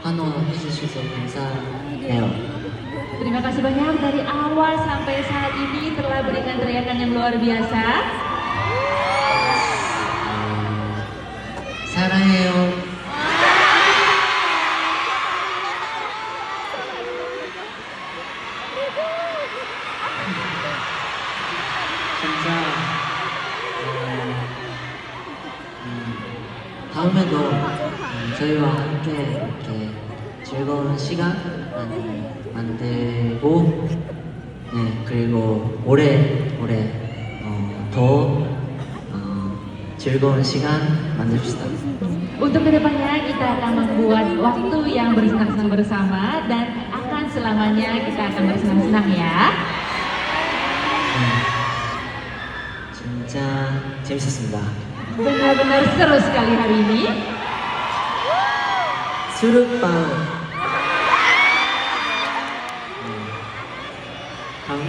환호해주셔서 감사해요. Terima kasih banyak dari awal sampai saat ini telah berikan teriakan yang luar biasa. 사랑해요. 진짜 다음에도 저희와 함께 이렇게 즐거운 시간 많이 만들고 그리고 오래오래 더 즐거운 시간 만듭시다. Untuk kedepannya kita akan membuat waktu yang bersenang-senang bersama dan akan selamanya kita akan bersenang-senang ya. 진짜 재밌었습니다. Benar-benar seru sekali hari ini. 수르빵. 다음